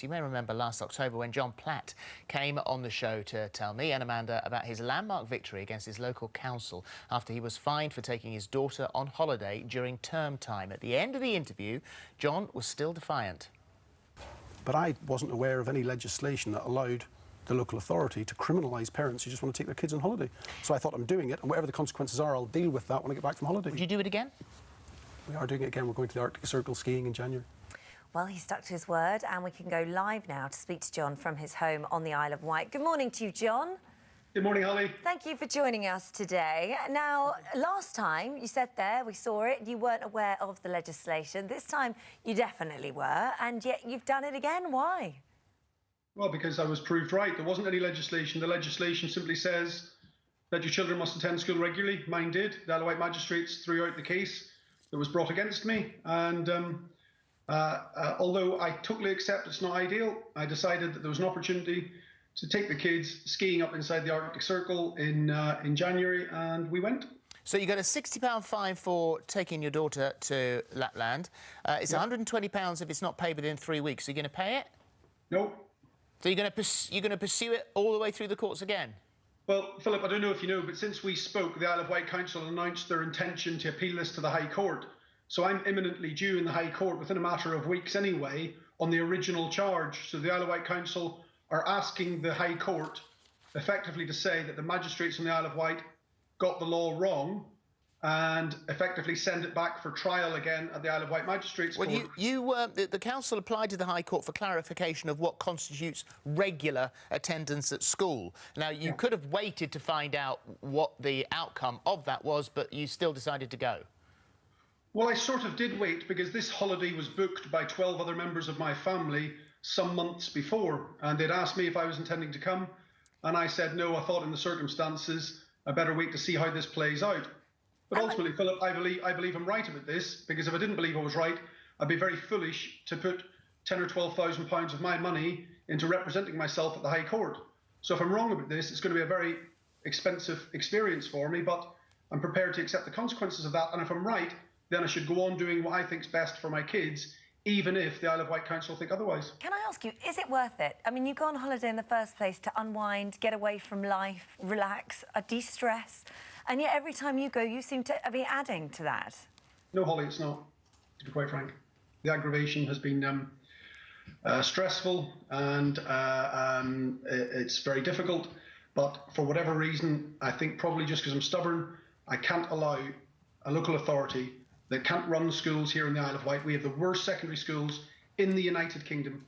You may remember last October when Jonathan Platt came on the show to tell me and Amanda about his landmark victory against his local council after he was fined for taking his daughter on holiday during term time. At the end of the interview, John was still defiant. But I wasn't aware of any legislation that allowed the local authority to criminalise parents who just want to take their kids on holiday. So I thought, I'm doing it, and whatever the consequences are, I'll deal with that when I get back from holiday. Would you do it again? We are doing it again. We're going to the Arctic Circle skiing in January. Well, he stuck to his word, and we can go live now to speak to John from his home on the Isle of Wight. Good morning to you, John. Good morning, Holly. Thank you for joining us today. Now, last time you said there, we saw it, you weren't aware of the legislation. This time you definitely were, and yet you've done it again. Why? Well, because I was proved right. There wasn't any legislation. The legislation simply says that your children must attend school regularly. Mine did. The Isle of Wight magistrates threw out the case that was brought against me, and although I totally accept it's not ideal, I decided that there was an opportunity to take the kids skiing up inside the Arctic Circle in January, and we went. So you got a £60 fine for taking your daughter to Lapland. It's £120 if it's not paid within 3 weeks. Are you going to pay it? No. So you're going to pursue it all the way through the courts again? Well, Phillip, I don't know if you know, but since we spoke, the Isle of Wight Council announced their intention to appeal this to the High Court. So I'm imminently due in the High Court within a matter of weeks anyway on the original charge. So the Isle of Wight Council are asking the High Court effectively to say that the magistrates on the Isle of Wight got the law wrong and effectively send it back for trial again at the Isle of Wight Magistrates Court. Well, the council applied to the High Court for clarification of what constitutes regular attendance at school. Now, you could have waited to find out what the outcome of that was, but you still decided to go. Well, I sort of did wait because this holiday was booked by 12 other members of my family some months before, and they'd asked me if I was intending to come, and I said no. I thought in the circumstances I better wait to see how this plays out. But ultimately, Phillip, I believe I'm right about this, because if I didn't believe I was right, I'd be very foolish to put £10,000 or £12,000 of my money into representing myself at the High Court. So if I'm wrong about this, it's going to be a very expensive experience for me, but I'm prepared to accept the consequences of that. And if I'm right, then I should go on doing what I think's best for my kids, even if the Isle of Wight Council think otherwise. Can I ask you, is it worth it? I mean, you go on holiday in the first place to unwind, get away from life, relax, de-stress, and yet every time you go, you seem to be adding to that. No, Holly, it's not, to be quite frank. The aggravation has been stressful, and it's very difficult, but for whatever reason, I think probably just because I'm stubborn, I can't allow a local authority that can't run schools here in the Isle of Wight. We have the worst secondary schools in the United Kingdom.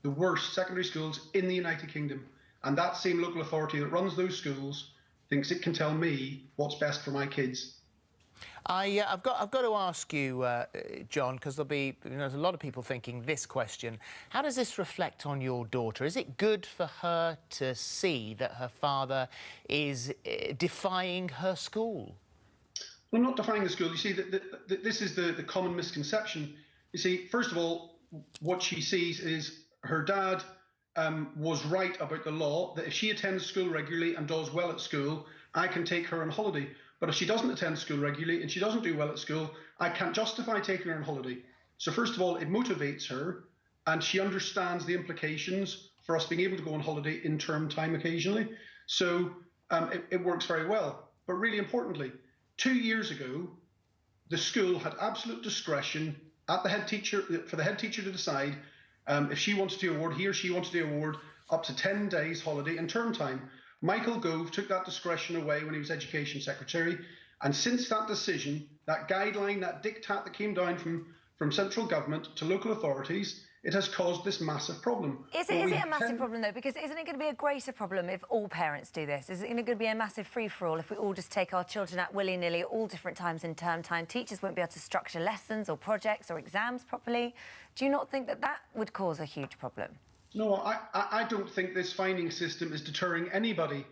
The worst secondary schools in the United Kingdom. And that same local authority that runs those schools thinks it can tell me what's best for my kids. I've got to ask you, John, because there's a lot of people thinking this question. How does this reflect on your daughter? Is it good for her to see that her father is defying her school? Well, not defying the school. You see, this is the common misconception. You see, first of all, what she sees is her dad was right about the law, that if she attends school regularly and does well at school, I can take her on holiday. But if she doesn't attend school regularly and she doesn't do well at school, I can't justify taking her on holiday. So first of all, it motivates her, and she understands the implications for us being able to go on holiday in term time occasionally. So it works very well. But really importantly, 2 years ago, the school had absolute discretion at the head teacher, for the head teacher to decide if she wanted to award, he or she wanted to award up to 10 days holiday in term time. Michael Gove took that discretion away when he was Education Secretary, and since that decision, that guideline, that diktat that came down from central government to local authorities, it has caused this massive problem. Is it a massive problem, though? Because isn't it going to be a greater problem if all parents do this? Is it going to be a massive free-for-all if we all just take our children out willy-nilly at all different times in term time? Teachers won't be able to structure lessons or projects or exams properly. Do you not think that that would cause a huge problem? No, I don't think this fining system is deterring anybody.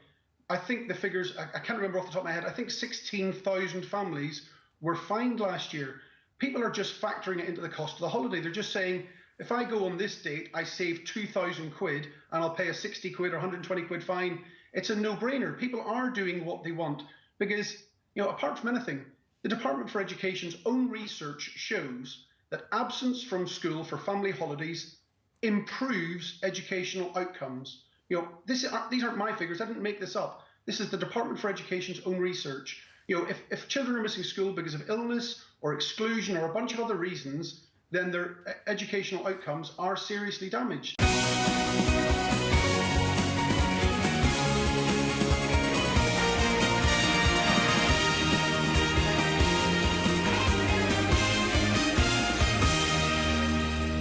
I think the figures, I can't remember off the top of my head, I think 16,000 families were fined last year. People are just factoring it into the cost of the holiday. They're just saying, if I go on this date, I save 2,000 quid and I'll pay a 60 quid or 120 quid fine. It's a no-brainer. People are doing what they want because, apart from anything, the Department for Education's own research shows that absence from school for family holidays improves educational outcomes. You know, these aren't my figures. I didn't make this up. This is the Department for Education's own research. You know, if children are missing school because of illness or exclusion or a bunch of other reasons, then their educational outcomes are seriously damaged.